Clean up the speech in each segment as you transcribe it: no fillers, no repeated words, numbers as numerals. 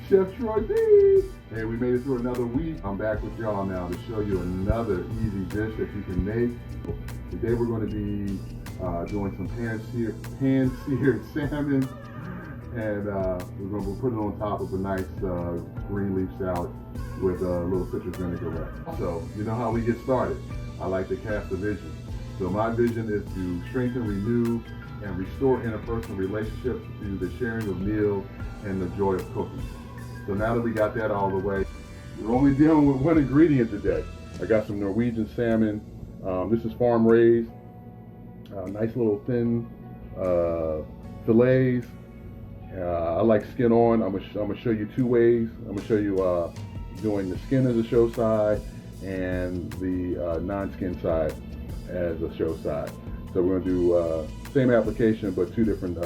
Chef Troy B. Hey, we made it through another week. I'm back with y'all now to show you another easy dish that you can make. Today we're going to be doing some pan-seared salmon, and we're going to put it on top of a nice green leaf salad with a little citrus vinaigrette. So you know how we get started. I like to cast a vision. So my vision is to strengthen, renew, and restore interpersonal relationships through the sharing of meals and the joy of cooking. So now that we got that all the way, we're only dealing with one ingredient today. I got some Norwegian salmon. This is farm raised. Nice little thin fillets. I like skin on. I'm gonna show you two ways. I'm gonna show you doing the skin as a show side and the non-skin side as a show side. So we're gonna do same application but two different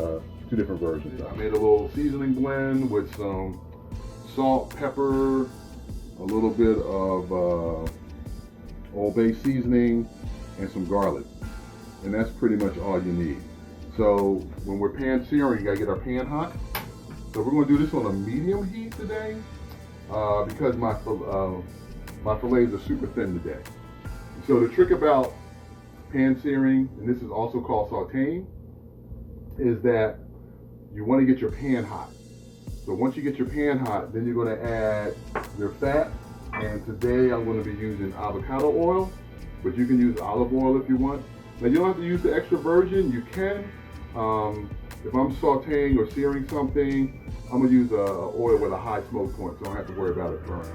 versions. I made a little seasoning blend with some salt, pepper, a little bit of Old Bay seasoning, and some garlic. And that's pretty much all you need. So when we're pan searing, you gotta get our pan hot. So we're gonna do this on a medium heat today because my fillets are super thin today. So the trick about pan searing, and this is also called sauteing, is that you want to get your pan hot. So once you get your pan hot, then you're going to add your fat. And today I'm going to be using avocado oil, but you can use olive oil if you want. Now you don't have to use the extra virgin. You can. If I'm sauteing or searing something, I'm going to use oil with a high smoke point, so I don't have to worry about it burning.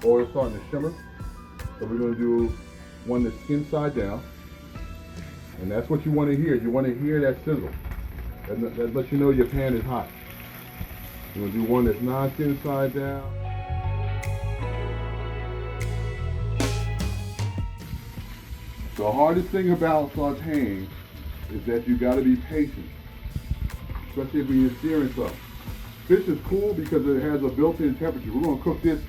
Oil starting to shimmer, so we're going to do one that's skin side down, and that's what you want to hear. You want to hear that sizzle. That lets you know your pan is hot. We're going to do one that's non-skin side down. The hardest thing about sauteing is that you got to be patient, especially when you're searing stuff. Fish is cool because it has a built-in temperature. We're going to cook this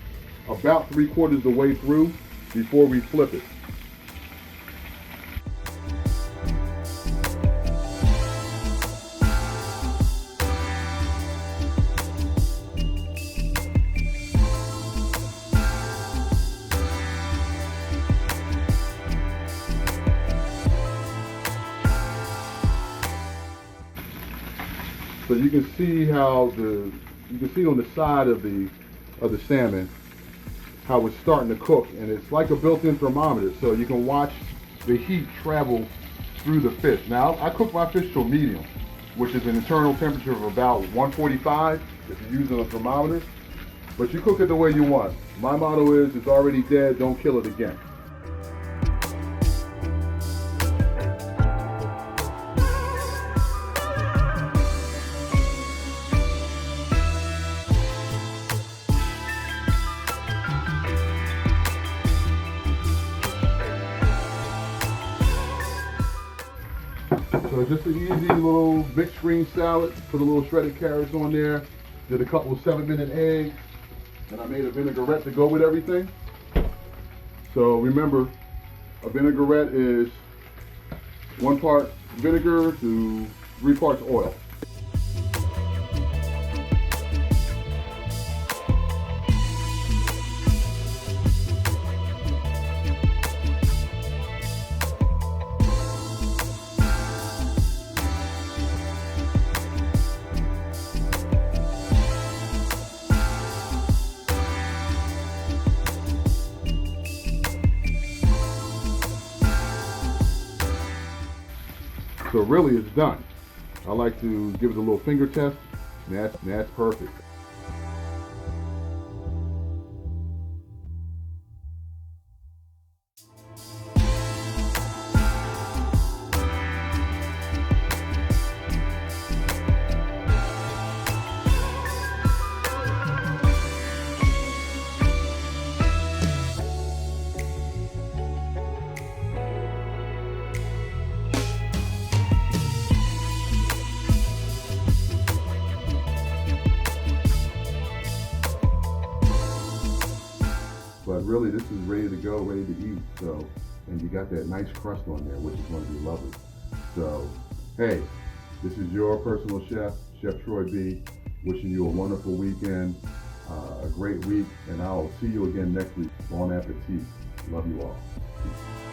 about 3/4 of the way through before we flip it. So you can see how you can see on the side of the salmon how it's starting to cook, and it's like a built-in thermometer, so you can watch the heat travel through the fish. Now I cook my fish to a medium, which is an internal temperature of about 145 if you're using a thermometer, but you cook it the way you want. My motto is, it's already dead, don't kill it again. So just an easy little mixed green salad. Put a little shredded carrots on there. Did a couple of 7-minute eggs. And I made a vinaigrette to go with everything. So remember, a vinaigrette is 1 part vinegar to 3 parts oil. So really it's done. I like to give it a little finger test, and that's perfect. But really, this is ready to go, ready to eat. So, and you got that nice crust on there, which is going to be lovely. So, hey, this is your personal chef, Chef Troy B, wishing you a wonderful weekend, a great week, and I'll see you again next week. Bon appetit. Love you all. Peace.